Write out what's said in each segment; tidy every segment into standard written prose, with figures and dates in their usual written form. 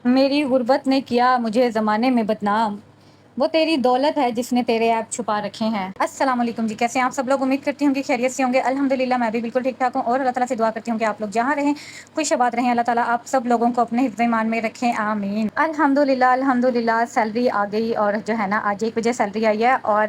میری غربت نے کیا مجھے زمانے میں بدنام، وہ تیری دولت ہے جس نے تیرے ایپ چھپا رکھے ہیں۔ السلام علیکم جی، کیسے ہیں آپ سب لوگ؟ امید کرتی ہوں کہ خیریت سے ہوں گے۔ الحمدللہ میں بھی بالکل ٹھیک ٹھاک ہوں، اور اللہ تعالیٰ سے دعا کرتی ہوں کہ آپ لوگ جہاں رہیں خوش آباد رہیں، اللہ تعالیٰ آپ سب لوگوں کو اپنے حفظ ایمان میں رکھیں، آمین۔ الحمدللہ سیلری آ گئی، اور جو ہے نا آج 1 بجے سیلری آئی ہے، اور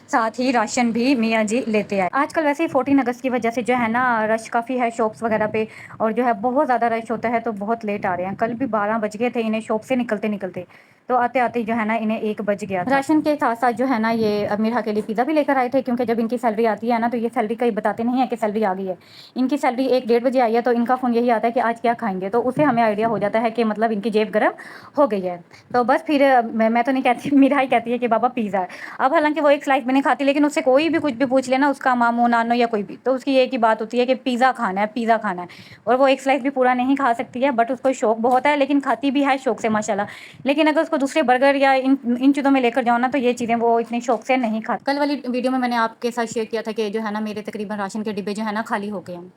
ساتھ ہی راشن بھی میاں جی لیتے آئے۔ آج کل ویسے ہی 14 اگست کی وجہ سے جو ہے نا رش کافی ہے شاپس وغیرہ پہ، اور جو ہے بہت زیادہ رش ہوتا ہے، تو بہت لیٹ آ رہے ہیں۔ کل بھی 12 بج گئے تھے انہیں شاپ سے نکلتے، تو آتے آتے جو ہے نا انہیں 1 بج گیا تھا۔ راشن کے ساتھ ساتھ جو ہے نا یہ میرا کے لیے پیزا بھی لے کر آئے تھے، کیونکہ جب ان کی سیلری آتی ہے نا تو یہ سیلری کا ہی بتاتے نہیں ہے کہ سیلری آ گئی ہے۔ ان کی سیلری 1-1:30 بجے آئی ہے، تو ان کا فون یہی آتا ہے کہ آج کیا کھائیں گے، تو اسے ہمیں آئیڈیا ہو جاتا ہے کہ مطلب ان کی جیب گرم ہو گئی ہے۔ تو بس پھر میں تو نہیں کہتی، میرا ہی کہتی ہے کہ بابا پیزا ہے۔ اب حالانکہ وہ ایک سلائس میں نہیں کھاتی، لیکن اس سے کوئی بھی کچھ بھی پوچھ لینا، اس کا ماموں نانو یا کوئی بھی، تو اس کی ایک ہی بات ہوتی ہے کہ پیزا کھانا ہے، پیزا کھانا ہے۔ اور وہ ایک سلائس بھی پورا نہیں کھا سکتی ہے، بٹ اس کو شوق بہت ہے، لیکن کھاتی بھی ہے شوق سے ماشاءاللہ۔ لیکن اگر اس کو دوسرے برگر یا ان چیزوں میں لے کر جاؤ نا، تو یہ چیزیں وہ اتنے شوق سے نہیں کھاتی۔ کل والی ویڈیو میں نے آپ کے ساتھ شیئر کیا تھا کہ جو ہے نا میرے تقریباً راشن کے ڈبے جو ہے نا خالی ہو گئے ہیں۔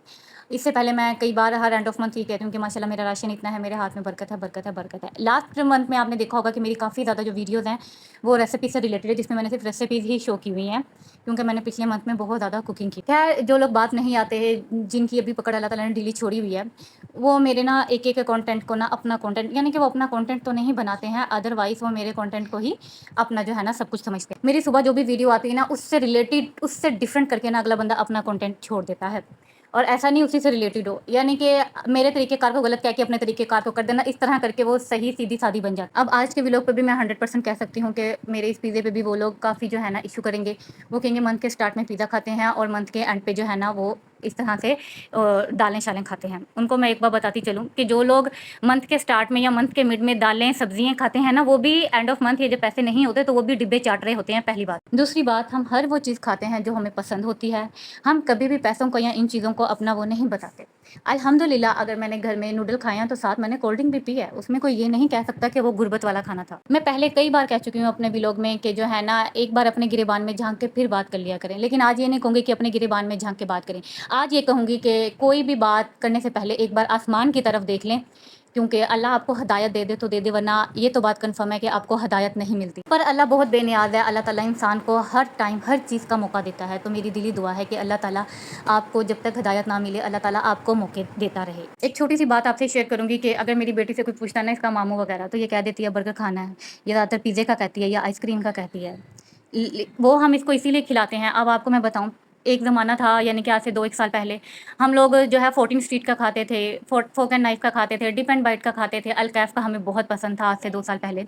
اس سے پہلے میں کئی بار ہر اینڈ آف منتھ یہ کہتی ہوں کہ ماشاءاللہ میرا راشن اتنا ہے، میرے ہاتھ میں برکت ہے، برکت ہے، برکت ہے۔ لاسٹ منتھ میں آپ نے دیکھا ہوگا کہ میری کافی زیادہ جو ویڈیوز ہیں وہ ریسیپی سے ریلیٹڈ ہے، جس میں میں نے صرف ریسیپیز ہی شو کی ہوئی ہیں، کیونکہ میں نے پچھلے منتھ میں بہت زیادہ کوکنگ کی۔ خیر، جو لوگ بات نہیں آتے ہیں، جن کی ابھی پکڑ اللہ تعالیٰ نے ڈھیلی چھوڑی ہوئی ہے، وہ میرے نا ایک کانٹینٹ کو نا اپنا کانٹینٹ، یعنی کہ وہ اپنا کانٹینٹ تو نہیں بناتے ہیں، ادروائز وہ میرے کانٹینٹ کو ہی اپنا جو ہے نا سب کچھ سمجھتے ہیں۔ میری صبح جو بھی ویڈیو آتی ہے نا، اس سے ریلیٹڈ، اس سے ڈفرینٹ کر کے نا اگلا بندہ اپنا کانٹینٹ چھوڑ دیتا ہے، اور ایسا نہیں اسی سے ریلیٹڈ ہو، یعنی کہ میرے طریقے کار کو غلط کہہ کے اپنے طریقے کار کو کر دینا، اس طرح کر کے وہ صحیح سیدھی سادی بن جاتی۔ اب آج کے ویلوگ پہ بھی میں 100% کہہ سکتی ہوں کہ میرے اس پیزے پہ بھی وہ لوگ کافی جو ہے نا ایشو کریں گے، وہ کہیں گے منتھ کے سٹارٹ میں پیزا کھاتے ہیں اور منتھ کے اینڈ پہ جو ہے نا وہ اس طرح سے دالیں شالیں کھاتے ہیں۔ ان کو میں ایک بار بتاتی چلوں کہ جو لوگ منتھ کے سٹارٹ میں یا منتھ کے مڈ میں دالیں سبزیاں کھاتے ہیں نا، وہ بھی اینڈ آف منتھ یہ جب پیسے نہیں ہوتے تو وہ بھی ڈبے چاٹ رہے ہوتے ہیں، پہلی بات۔ دوسری بات، ہم ہر وہ چیز کھاتے ہیں جو ہمیں پسند ہوتی ہے، ہم کبھی بھی پیسوں کو یا ان چیزوں کو اپنا وہ نہیں بتاتے۔ الحمدللہ اگر میں نے گھر میں نوڈل کھائے ہیں تو ساتھ میں نے کولڈ ڈرنک بھی پی ہے، اس میں کوئی یہ نہیں کہہ سکتا کہ وہ غربت والا کھانا تھا۔ میں پہلے کئی بار کہہ چکی ہوں اپنے ویلوگ میں کہ جو ہے نا ایک بار اپنے گریبان میں جھانک کے پھر بات کر لیا کریں، لیکن آج یہ نہیں کہوں گی کہ اپنے گریبان میں جھانک کے بات کریں۔ آج یہ کہوں گی کہ کوئی بھی بات کرنے سے پہلے ایک بار آسمان کی طرف دیکھ لیں، کیونکہ اللہ آپ کو ہدایت دے دے تو دے دے، ورنہ یہ تو بات کنفرم ہے کہ آپ کو ہدایت نہیں ملتی۔ پر اللہ بہت بے نیاز ہے، اللہ تعالیٰ انسان کو ہر ٹائم ہر چیز کا موقع دیتا ہے، تو میری دلی دعا ہے کہ اللہ تعالیٰ آپ کو جب تک ہدایت نہ ملے، اللہ تعالیٰ آپ کو موقع دیتا رہے۔ ایک چھوٹی سی بات آپ سے شیئر کروں گی کہ اگر میری بیٹی سے کوئی پوچھتا ہے نا اس کا ماموں وغیرہ، تو یہ کہہ دیتی ہے برگر کھانا ہے، یہ زیادہ تر پیزے کا کہتی ہے یا آئس کریم کا کہتی ہے۔ وہ ہم اس کو اسی لیے کھلاتے ہیں۔ اب آپ کو میں بتاؤں، ایک زمانہ تھا، یعنی کہ آج سے 2-1 سال پہلے ہم لوگ جو ہے 14 اسٹریٹ کا کھاتے تھے، فورک اینڈ نائف کا کھاتے تھے، ڈپ اینڈ بائٹ کا کھاتے تھے، الکیف کا ہمیں بہت پسند تھا آج سے 2 سال پہلے۔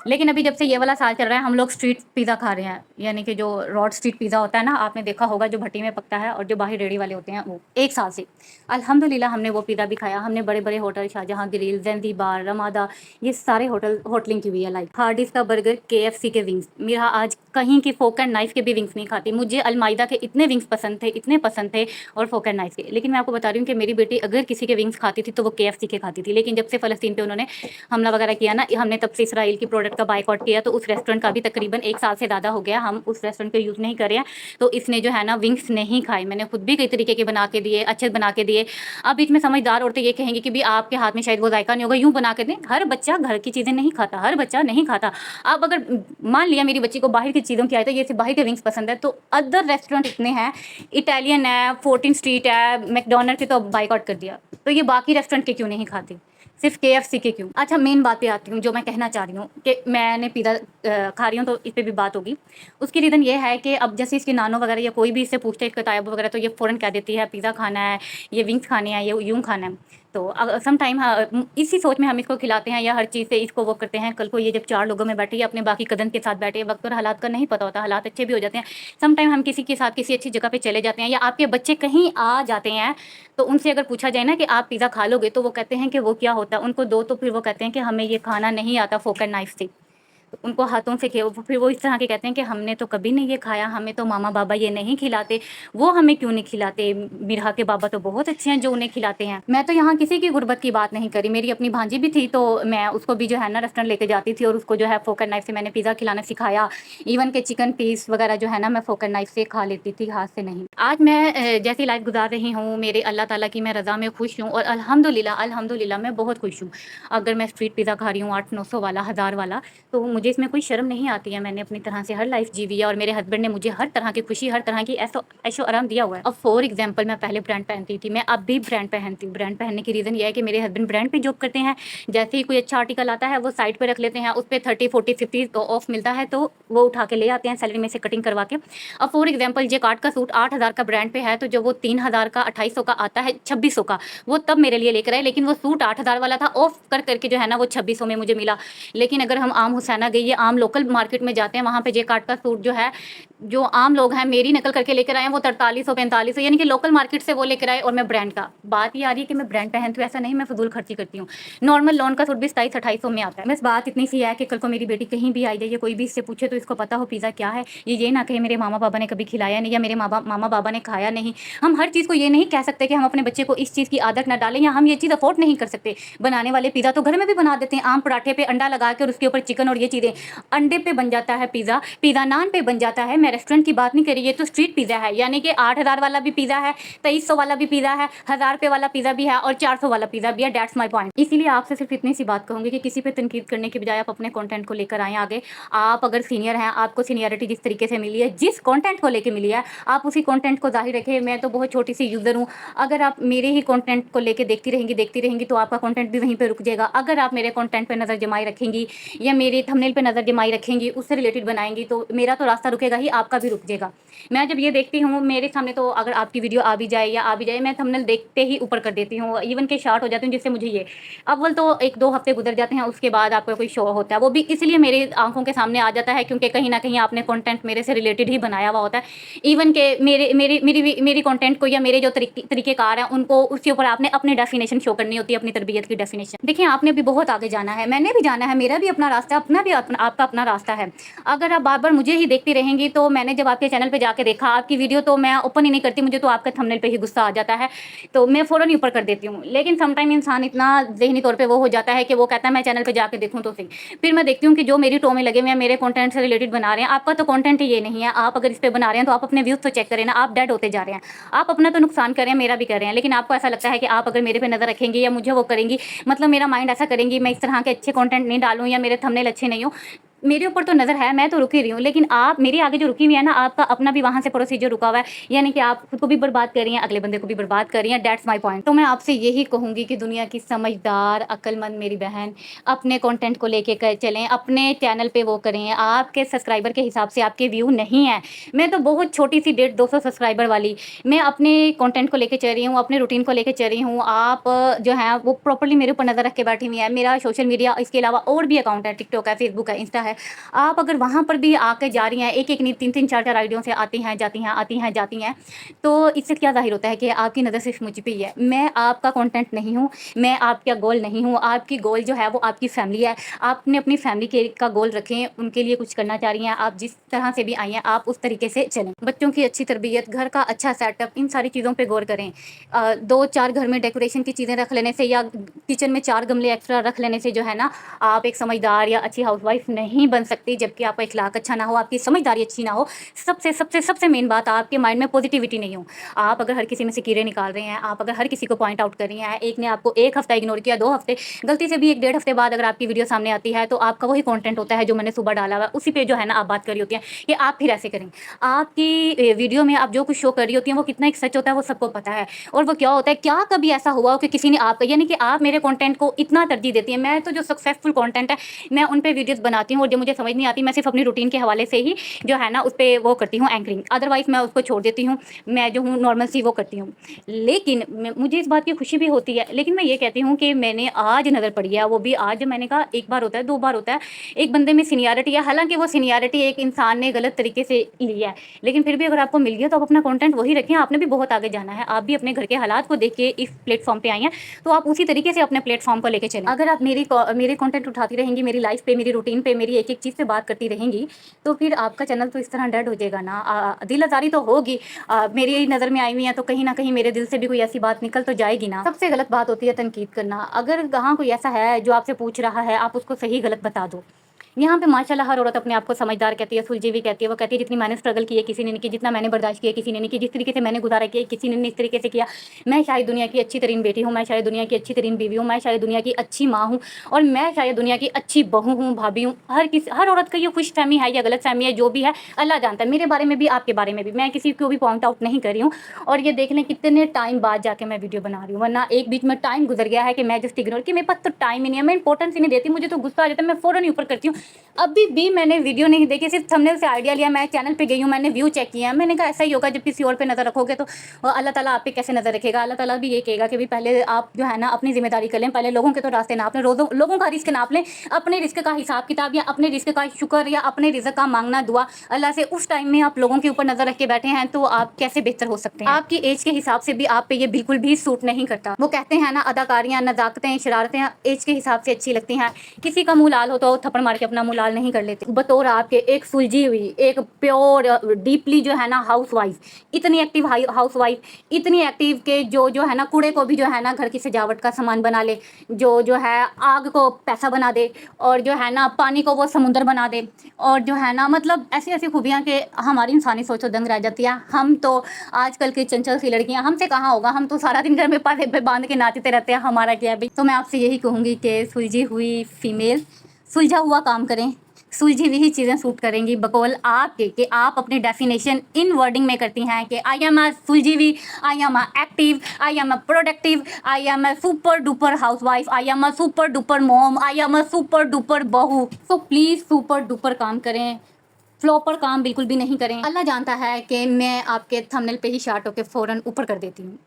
لیکن ابھی جب سے یہ والا سال چل رہا ہے، ہم لوگ اسٹریٹ پیزا کھا رہے ہیں، یعنی کہ جو روڈ اسٹریٹ پیزا ہوتا ہے نا، آپ نے دیکھا ہوگا جو بھٹی میں پکتا ہے اور جو باہر ریڑھی والے ہوتے ہیں، وہ 1 سال سے الحمدللہ ہم نے وہ پیزا بھی کھایا۔ ہم نے بڑے بڑے ہوٹل، شاہجہاں گریل، زنزیبار، رمادہ، یہ سارے ہوٹل ہوٹلنگ کی ہوئی ہے، لائک ہارڈیز کا برگر، KFC کے ونگس۔ میرا آج کہیں کی فورک اینڈ نائف کے بھی ونگس نہیں کھاتی، مجھے المائدہ کے اتنے ونگس پسند تھے، اتنے پسند تھے، اور فورک اینڈ نائف کے۔ لیکن میں آپ کو بتا رہی ہوں کہ میری بیٹی اگر کسی کے ونگس کھاتی تھی تو وہ KFC کے کھاتی تھی، لیکن جب سے فلسطین پہ انہوں نے حملہ وغیرہ کیا نا، ہم نے تب سے اسرائیل کی پروڈکٹ کا بائیکاٹ کیا، تو اس ریسٹورینٹ کا بھی تقریباً 1 سال سے زیادہ ہو گیا، ہم اس ریسٹورینٹ کو یوز نہیں کر رہے ہیں، تو اس نے جو ہے نا ونگس نہیں کھائے۔ میں نے خود بھی کئی طریقے کے بنا کے دیے، اچھے بنا کے دیے۔ اب بیچ میں سمجھدار عورتیں یہ کہیں گی کہ بھی آپ کے ہاتھ میں شاید وہ ذائقہ نہیں ہوگا، یوں بنا کے دیں۔ ہر بچہ گھر کی چیزیں نہیں کھاتا، ہر بچہ نہیں کھاتا۔ اب اگر مان لیا میری بچی کو باہر کی چیزوں کی آئی تو یہ صرف باہر کے ونگس پسند ہے، تو ادر ریسٹورینٹ اتنے ہیں، اٹالین ہے، 14 اسٹریٹ ہے، میکڈونلڈ کی تو بائیک آؤٹ کر دیا، تو یہ باقی ریسٹورینٹ کے کیوں نہیں کھاتی، صرف KFC کے کیوں؟ اچھا، مین بات پہ آتی ہوں، جو میں کہنا چاہ رہی ہوں کہ میں نے پیزا کھا رہی ہوں تو اس پہ بھی بات ہوگی۔ اس کی ریزن یہ ہے کہ اب جیسے اس کی نانو وغیرہ یا کوئی بھی اس سے پوچھتے ہے، اس کا تایب وغیرہ، تو یہ فوراً کہہ دیتی ہے پیزا کھانا ہے، یہ ونگس کھانے ہیں، یہ یوں کھانا ہے۔ تو سم ٹائم اسی سوچ میں ہم اس کو کھلاتے ہیں یا ہر چیز سے اس کو وہ کرتے ہیں، کل کو یہ جب 4 لوگوں میں بیٹھے یا اپنے باقی کزن کے ساتھ بیٹھے، وقت اور حالات کا نہیں پتہ ہوتا، حالات اچھے بھی ہو جاتے ہیں۔ سم ٹائم ہم کسی کے ساتھ کسی اچھی جگہ پہ چلے جاتے ہیں، یا آپ کے بچے کہیں آ جاتے ہیں، تو ان سے اگر پوچھا جائے نا کہ آپ پیزا کھا لو گے، تو وہ کہتے ہیں کہ وہ کیا ہوتا ہے، ان کو دو تو پھر وہ کہتے ہیں کہ ہمیں یہ کھانا نہیں آتا فورک اینڈ نائف سے۔ उनको हाथों से फिर वो इस तरह के कहते हैं कि हमने तो कभी नहीं ये खाया, हमें तो मामा बाबा ये नहीं खिलाते, वो हमें क्यों नहीं खिलाते, मिरहा के बाबा तो बहुत अच्छे हैं जो उन्हें खिलाते हैं। मैं तो यहाँ किसी की गुर्बत की बात नहीं करी, मेरी अपनी भांजी भी थी तो मैं उसको भी जो है ना रेस्टोरेंट लेके जाती थी और उसको जो है फोक एंड नाइफ से मैंने पिज़्ज़ा खिलाना सिखाया। इवन के चिकन पीस वगैरह जो है ना मैं फोक एंड नाइफ से खा लेती थी, हाथ से नहीं। आज मैं जैसी लाइफ गुजार रही हूँ, मेरे अल्लाह ताला की मैं रज़ा में खुश हूँ और अल्हम्दुलिल्लाह मैं बहुत खुश हूँ। अगर मैं स्ट्रीट पिज़्ज़ा खा रही हूँ 800-900 वाला, 1000 वाला, तो मुझे इसमें कोई शर्म नहीं आती है। मैंने अपनी तरह से हर लाइफ जीवी है और मेरे हस्बैंड ने मुझे हर तरह की खुशी, हर तरह की ऐशो आराम दिया हुआ है। अब फॉर एग्जांपल मैं पहले ब्रांड पहनती थी, मैं अब भी ब्रांड पहनती हूँ। ब्रांड पहनने की रीज़न ये है कि मेरे हस्बैंड ब्रांड पे जॉब करते हैं। जैसे ही कोई अच्छा आर्टिकल आता है वो साइड पे रख लेते हैं, उस पे 30, 40, 50 ऑफ मिलता है तो वो उठा के ले आते हैं सैलरी में से कटिंग करवा के। अब फॉर एग्जाम्पल जे कार्ड का सूट 8000 का ब्रांड पे है, तो जब वो 3000 का, 2800 का आता है, 2600 का, वो तब मेरे लिए लेकर आए, लेकिन वो सूट 8000 वाला था, ऑफ करके जो है ना वो 2600 में मुझे मिला। लेकिन अगर हम आम हुसैना गई या आम लोकल मार्केट में जाते हैं, वहाँ पे जे कार्ड का सूट जो है, जो आम लोग हैं मेरी नकल करके लेकर आए हैं, वो 4300, 4500, यानी कि लोकल मार्केट से वो लेकर आए और मैं ब्रांड का। बात ये आ रही है कि मैं ब्रांड पहनती हूँ, ऐसा नहीं मैं फजूल खर्ची करती हूँ। नॉर्मल लॉन का सूट भी 2700-2800 में आता है। बस बात इतनी सी है कि कल को मेरी बेटी कहीं भी आई जाए, कोई भी इससे पूछे तो इसको पता हो पिज़्ज़ा क्या है, ये ना कहे मेरे मामा बाबा ने कभी खिलाया नहीं या मेरे मामा बाबा ने खाया नहीं। हम हर चीज़ को ये नहीं कह सकते कि हम अपने बच्चे को इस चीज़ की आदत ना डालें या हम ये चीज़ अफोर्ड नहीं कर सकते। बनाने वाले पिज़्ज़ा तो घर में भी बना देते हैं, आम पराठे पे अंडा लगा के और उसके ऊपर चिकन और ये चीज़ें, अंडे पे बन जाता है पिज़्ज़ा, पिज़्ज़ा नान पे बन जाता है। मैं रेस्टोरेंट की बात नहीं करी, ये तो स्ट्रीट पिज़्ज़ा है, यानी कि 8000 वाला भी पिज़्ज़ा है, 2300 वाला भी पिज़्ज़ा है, 1000 रुपये वाला पिज़्ज़ा भी है और 400 वाला पिज़्ज़ा भी है। That's my point. इसीलिए आपसे सिर्फ इतनी सी बात कहूँगी कि किसी पे तनकीद करने के बजाय आप अपने कंटेंट को लेकर आएँ आगे। आप अगर सीनियर हैं, आपको सीनियरिटी जिस तरीके से मिली है, जिस कंटेंट को लेके मिली है, आप उसी कंटेंट को जाहिर रखें। मैं तो बहुत छोटी सी यूज़र हूँ, अगर आप मेरे ही कंटेंट को लेके देखती रहेंगी तो आपका कंटेंट भी वहीं पे रुक जाएगा। अगर आप मेरे कंटेंट पे नज़र जमाई रखेंगी या मेरे थंबनेल पे नज़र जमाई रखेंगी, उससे रिलेटेड बनाएंगी, तो मेरा तो रास्ता रुकेगा ही, आपका भी रुक जाएगा। मैं जब ये देखती हूँ मेरे सामने, तो अगर आपकी वीडियो आ भी जाए मैं थंबनेल देखते ही ऊपर कर देती हूँ, इवन के शार्ट हो जाती हूँ, जिससे मुझे ये अव्वल तो 1-2 हफ्ते गुजर जाते हैं, उसके बाद आपका कोई शो होता है, वो भी इसलिए मेरी आंखों के सामने आ जाता है क्योंकि कहीं ना कहीं आपने कंटेंट मेरे से रिलेटेड ही बनाया हुआ होता है। इवन के मेरी कंटेंट को या मेरे जो तरीकेकार हैं उनको, उसके ऊपर आपने अपनी डेफिनेशन शो करनी होती है, अपनी तरबियत की डेफिनेशन। देखिए आपने भी बहुत आगे जाना है, मैंने भी जाना है, मेरा भी अपना रास्ता, आपका अपना रास्ता है। अगर आप बार बार मुझे ही देखती रहेंगी, तो मैंने जब आपके चैनल पे जाके देखा आपकी वीडियो, तो मैं ओपन ही नहीं करती, मुझे तो आपके थंबनेल पे ही गुस्सा आ जाता है, तो मैं फ़ौरन ही ऊपर कर देती हूँ। लेकिन समटाइम इंसान इतना ज़हनी तौर पे वो हो जाता है कि वो कहता है मैं चैनल पे जाके देखूँ तो सही। फिर मैं देखती हूँ कि जो मेरी टो में लगे हुए हैं, मेरे कंटेंट से रिलेटेड बना रहे हैं। आपका तो कंटेंट ही ये नहीं है, आप अगर इस पे बना रहे हैं तो आप अपने व्यूज़ तो चेक करें ना, आप डेड होते जा रहे हैं। आप अपना तो नुकसान कर रहे हैं, मेरा भी कर रहे हैं, लेकिन आपको ऐसा लगता है कि आप अगर मेरे पे नज़र रखेंगे या मुझे वो करेंगी, मतलब मेरा माइंड ऐसा करेंगी मैं इस तरह के अच्छे कंटेंट नहीं डालूँ या मेरे थंबनेल अच्छे नहीं हो। मेरे ऊपर तो नज़र है, मैं तो रुकी रही हूँ, लेकिन आप मेरे आगे जो रुकी हुई है ना, आपका अपना भी वहाँ से प्रोसीजर रुका हुआ है, यानी कि आप खुद को भी बर्बाद कर रही हैं, अगले बंदे को भी बर्बाद कर रही हैं। That's my point. तो मैं आपसे यही कहूँगी कि दुनिया की समझदार अक्लमंद मेरी बहन अपने कंटेंट को लेके चलें, अपने चैनल पे वो करें, आपके सब्सक्राइबर के हिसाब से आपके व्यू नहीं है। मैं तो बहुत छोटी सी 150-200 सब्सक्राइबर वाली, मैं अपने कंटेंट को लेके चल रही हूँ, अपने रूटीन को लेके चल रही हूँ। आप जो है वो प्रॉपर्ली मेरे ऊपर नज़र रख के बैठी हुई है। मेरा सोशल मीडिया इसके अलावा और भी अकाउंट है, टिकटॉक है, फेसबुक है, इंस्टा है। आप अगर वहाँ पर भी आके जा रही हैं, एक नहीं 3-3 4-4 आइडियों से आती हैं जाती हैं, तो इससे क्या ज़ाहिर होता है कि आपकी नज़र सिर्फ मुझ पे ही है। मैं आपका कंटेंट नहीं हूँ, मैं आपका गोल नहीं हूँ। आपकी गोल जो है वो आपकी फैमिली है। आपने अपनी फैमिली का गोल रखें, उनके लिए कुछ करना चाह रही हैं, आप जिस तरह से भी आई हैं आप उस तरीके से चलें। बच्चों की अच्छी तरबियत, घर का अच्छा सेटअप, इन सारी चीज़ों पर गौर करें। 2-4 घर में डेकोरेशन की चीज़ें रख लेने से या किचन में 4 गमले एक्स्ट्रा रख लेने से जो है ना, आप एक समझदार या अच्छी हाउसवाइफ नहीं बन सकती, जबकि आपका इखलाक अच्छा ना हो, आपकी समझदारी अच्छी ना हो। सबसे मेन बात, आपके माइंड में पॉजिटिविटी नहीं हो। आप अगर हर किसी में से कीड़े निकाल रहे हैं, आप अगर हर किसी को पॉइंट आउट कर रही हैं, एक ने आपको 1 हफ्ता इग्नोर किया, 2 हफ्ते, गलती से भी 1-1.5 हफ्ते बाद अगर आपकी वीडियो सामने आती है, तो आपका वही कंटेंट होता है जो मैंने सुबह डाला हुआ है, उसी पे जो है ना आप बात कर रही होती हैं कि आप फिर ऐसे करें। आपकी वीडियो में आप जो कुछ शो कर रही होती हैं वो कितना एक सच होता है वो सबको पता है। और वो क्या होता है, क्या कभी ऐसा हुआ हो कि किसी ने आपका, यानी कि आप मेरे कंटेंट को इतना तरजीह देती हैं। मैं तो जो सक्सेसफुल कंटेंट है मैं उन पे वीडियोस बनाती हूँ, और जो मुझे समझ नहीं आती मैं सिर्फ अपनी रूटीन के हवाले से ही जो है ना उस पर वो करती हूँ एंकरिंग, अदरवाइज़ मैं उसको छोड़ देती हूँ, मैं जो हूँ नॉर्मल सी वो करती हूँ। लेकिन मुझे इस बात की खुशी भी होती है, लेकिन मैं ये कहती हूँ कि मैंने आज नज़र पड़ी है, वो भी आज जब मैंने कहा, एक बार होता है, 2 बार होता है, एक बंदे में सीनियरिटी है, हालांकि वो सीनियरिटी एक इंसान ने गलत तरीके से लिया है, लेकिन फिर भी अगर आपको मिल गया तो आप अपना कंटेंट वही रखें। आपने भी बहुत आगे जाना है, आप भी अपने घर के हालात को देख के इस प्लेटफॉर्म पे आई हैं, तो आप उसी तरीके से अपने प्लेटफॉर्म को लेके चलें। अगर आप मेरे कंटेंट उठाती रहेंगी, मेरी लाइफ पे, मेरी रूटीन पे, मेरी डेली एक एक चीज़ से बात करती रहेंगी तो फिर आपका चैनल तो इस तरह डेड हो जाएगा ना। दिल आज़ारी तो होगी, मेरी नज़र में आई हुई है तो कहीं ना कहीं मेरे दिल से भी कोई ऐसी बात निकल तो जाएगी ना। सबसे गलत बात होती है तनकीद करना। अगर कहाँ कोई ऐसा है जो आपसे पूछ रहा है, आप उसको सही गलत बता दो। यहाँ पे माशाल्लाह हर औरत अपने आप को समझदार कहती है, सुलझी हुई कहती है। वो कहती है जितनी मैंने स्ट्रगल की है किसी ने नहीं की, जितना मैंने बर्दाश्त किया किसी ने नहीं की, जिस तरीके से मैंने गुजारा किया किसी ने नहीं इस तरीके से किया। मैं शायद दुनिया की अच्छी तरीन बेटी हूँ, मैं शायद दुनिया की अच्छी तरीन बीवी हूँ, मैं शायद दुनिया की अच्छी माँ हूँ, और मैं शायद दुनिया की अच्छी बहू हूँ, भाभी हूँ। हर औरत का ये खुश फहमी है या गलत फहमी है, जो भी है अल्लाह जानता है। मेरे बारे में भी आपके बारे में भी मैं किसी को भी पॉइंट आउट नहीं कर रही हूँ। और ये देख लें कितने टाइम बाद जाके मैं वीडियो बना रही हूँ, वरना एक बीच में टाइम गुजर गया है कि मैं जस्ट इग्नोर कि मेरे पास तो टाइम ही नहीं है, मैं इंपॉर्टेंस ही नहीं देती, मुझे तो गुस्सा आ जाता है, मैं फ़ौरन ही ऊपर करती हूँ। अभी भी मैंने वीडियो नहीं देखी, सिर्फ थंबनेल से आइडिया लिया, मैं चैनल पे गई हूँ, मैंने व्यू चेक किया, मैंने कहा ऐसा ही होगा, जब किसी और पे नज़र रखोगे तो अल्लाह ताला आप पे कैसे नज़र रखेगा। अल्लाह ताला भी ये कहेगा कि भाई पहले आप जो है ना अपनी जिम्मेदारी कर लें, पहले लोगों के तो रास्ते नाप लें, लोगों का रिस्क नाप लें, अपने रिस्क का हिसाब किताब या अपने रिस्क का शुक्र या अपने रिज़्क का मांगना दुआ अल्लाह से। उस टाइम में आप लोगों के ऊपर नज़र रख के बैठे हैं तो आप कैसे बेहतर हो सकते हैं। आपकी एज के हिसाब से भी आप पे ये बिल्कुल भी सूट नहीं करता। वो कहते हैं ना अदाकारियाँ, नज़ाकतें, शरारतें एज के हिसाब से अच्छी लगती हैं। किसी का मुँह लाल हो तो थप्पड़ मार के अपना मुँह लाल नहीं कर लेते। बतौर आपके एक सुलझी हुई, एक प्योर डीपली जो है ना हाउस वाइफ, इतनी एक्टिव हाउस वाइफ, इतनी एक्टिव के जो है ना कूड़े को भी जो है ना घर की सजावट का सामान बना ले, जो है आग को पैसा बना दे, और जो है ना पानी को वो समुंदर बना दे, और जो है ना मतलब ऐसी ऐसी खूबियाँ कि हमारी इंसानी सोच तो दंग रह जाती है। हम तो आजकल की चंचल सी लड़कियाँ, हमसे कहाँ होगा, हम तो सारा दिन घर में पासे पे बांध के नाचते रहते हैं, हमारा क्या भी। तो मैं आपसे यही कहूँगी कि सुलझी हुई फीमेल सुलझा हुआ काम करें, सुलझी हुई ही चीज़ें सूट करेंगी। बकौल आपके कि आप अपनी डेफिनेशन इन वर्डिंग में करती हैं कि आई एम अ सुलझी हुई, I am a active, I am a productive, I am a super duper housewife, I am a super duper mom, I am a super duper बहू। So please super duper काम करें, फ्लॉपर काम बिल्कुल भी नहीं करें। अल्लाह जानता है कि मैं आपके थंबनेल पे ही शार्ट होकर फ़ौरन ऊपर कर देती हूँ,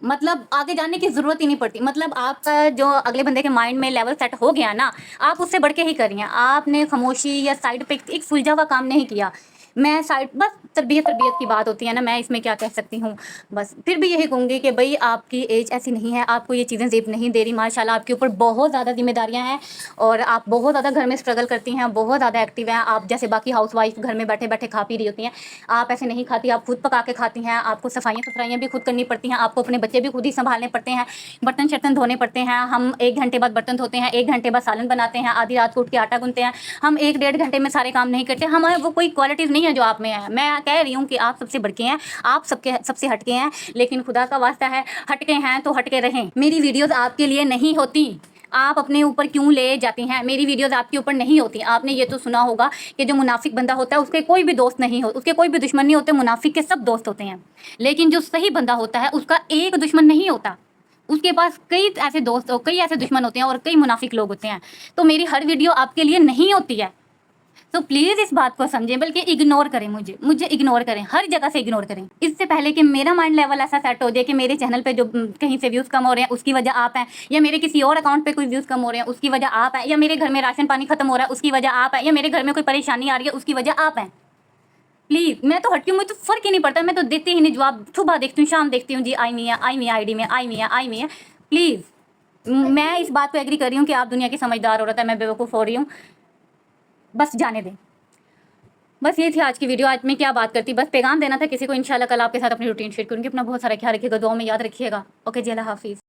मतलब आगे जाने की ज़रूरत ही नहीं पड़ती। मतलब आपका जो अगले बंदे के माइंड में लेवल सेट हो गया ना, आप उससे बढ़ के ही करिए। आपने खामोशी या साइड पे एक सुलझा हुआ काम नहीं किया। मैं साइड बस तरबियत की बात होती है ना, मैं इसमें क्या कह सकती हूँ। बस फिर भी यही कहूँगी कि भाई आपकी एज ऐसी नहीं है, आपको ये चीज़ें ज़ेब नहीं दे रही। माशाल्लाह आपके ऊपर बहुत ज़्यादा जिम्मेदारियाँ हैं और आप बहुत ज़्यादा घर में स्ट्रगल करती हैं, बहुत ज़्यादा एक्टिव हैं। आप जैसे बाकी हाउस वाइफ घर में बैठे बैठे खा पी रही होती हैं, आप ऐसे नहीं खाती, आप खुद पका के खाती हैं। आपको सफाइयाँ भी खुद करनी पड़ती हैं, आपको अपने बच्चे भी खुद ही संभालने पड़ते हैं, बर्तन शर्तन धोने पड़ते हैं। हम 1 घंटे बाद बर्तन धोते हैं, 1 घंटे बाद सालन बनाते हैं, आधी रात को उठ के आटा गूंथते हैं। हम 1-1.5 घंटे में सारे काम नहीं करते। हमारे वो कोई क्वालिटीज़ नहीं है जो आप में है। मैं कह रही हूँ कि आप सबसे बढ़ के हैं, आप सबसे हटके हैं, लेकिन खुदा का वास्ता है हटके हैं तो हटके रहें। मेरी वीडियोज़ आपके लिए नहीं होती, आप अपने ऊपर क्यों ले जाती हैं। मेरी वीडियोस आपके ऊपर नहीं होती। आपने ये तो सुना होगा कि जो मुनाफिक बंदा होता है उसके कोई भी दोस्त नहीं हो, उसके कोई भी दुश्मन नहीं होते, मुनाफिक के सब दोस्त होते हैं। लेकिन जो सही बंदा होता है उसका एक दुश्मन नहीं होता, उसके पास कई ऐसे दोस्त और कई ऐसे दुश्मन होते हैं और कई मुनाफिक लोग होते हैं। तो मेरी हर वीडियो आपके लिए नहीं होती है, तो प्लीज़ इस बात को समझें, बल्कि इग्नोर करें, मुझे इग्नोर करें, हर जगह से इग्नोर करें। इससे पहले कि मेरा माइंड लेवल ऐसा सेट हो जाए कि मेरे चैनल पे जो कहीं से व्यूज़ कम हो रहे हैं उसकी वजह आप हैं, या मेरे किसी और अकाउंट पे कोई व्यूज़ कम हो रहे हैं उसकी वजह आप हैं, या मेरे घर में राशन पानी खत्म हो रहा है उसकी वजह आप हैं, या मेरे घर में कोई परेशानी आ रही है उसकी वजह आप हैं। प्लीज़, मैं तो हटती हूँ, मुझे तो फ़र्क ही नहीं पड़ता, मैं तो देती ही नहीं जवाब। सुबह देखती हूँ, शाम देखती हूँ, जी आई नहीं है, आई नहीं है, आईडी में आई नहीं है, आई नहीं है। प्लीज़, मैं इस बात को एग्री कर रही हूँ कि आप दुनिया की समझदार औरत है, मैं बेवकूफ़ हो रही हूँ, बस जाने दें। बस ये थी आज की वीडियो। आज मैं क्या बात करती, बस पैगाम देना था किसी को। इंशाल्लाह कल आपके साथ अपनी रूटीन शेयर करूँगी। अपना बहुत सारा ख्याल रखिएगा, दुआ में याद रखिएगा। ओके जी, अल्लाह हाफिज़।